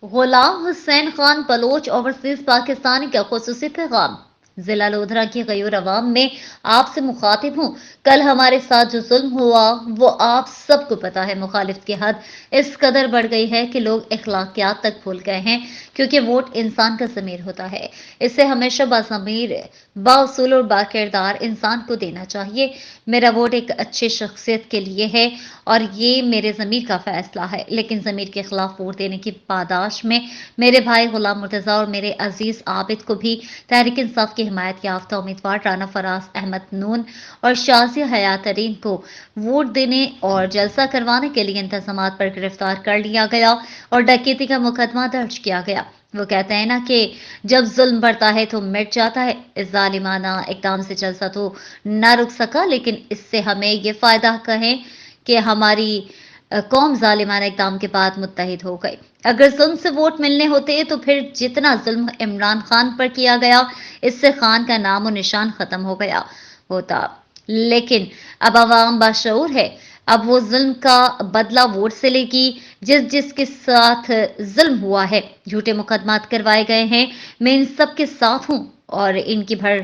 غلام حسین Khan Baloch overseas Pakistani کا خصوصی پیغام۔ ضلع لودھرا کی غیور عوام میں آپ سے مخاطب ہوں۔ کل ہمارے ساتھ جو ظلم ہوا وہ آپ سب کو پتا ہے۔ مخالفت کی حد اس قدر بڑھ گئی ہے کہ لوگ اخلاقیات تک بھول گئے ہیں، کیونکہ ووٹ انسان کا ضمیر ہوتا ہے۔ اسے ہمیشہ باضمیر، بااصول اور باکردار انسان کو دینا چاہیے۔ میرا ووٹ ایک اچھے شخصیت کے لیے ہے اور یہ میرے ضمیر کا فیصلہ ہے، لیکن ضمیر کے خلاف ووٹ دینے کی پاداش میں میرے بھائی غلام مرتضی اور میرے عزیز عابد کو بھی تحریک انصاف کی حمایت یافتہ امیدوار رانا فراز احمد نون اور شازیہ حیات ترین کو ووٹ دینے اور جلسہ کروانے کے لیے انتظامات پر گرفتار کر لیا گیا اور ڈکیتی کا مقدمہ درج کیا گیا۔ وہ کہتے ہیں نا کہ جب ظلم بڑھتا ہے تو مٹ جاتا ہے۔ اس ظالمانہ اقدام سے جلسہ تو نہ رک سکا، لیکن اس سے ہمیں یہ فائدہ کہیں کہ ہماری قوم ظالمانہ اقدام کے بعد متحد ہو گئی۔ اگر ظلم سے ووٹ ملنے ہوتے تو پھر جتنا ظلم عمران خان پر کیا گیا، اس سے خان کا نام و نشان ختم ہو گیا ہوتا۔ لیکن اب عوام باشعور ہے، اب وہ ظلم کا بدلہ ووٹ سے لے گی۔ جس جس کے ساتھ ظلم ہوا ہے، جھوٹے مقدمات کروائے گئے ہیں، میں ان سب کے ساتھ ہوں اور ان کی بھر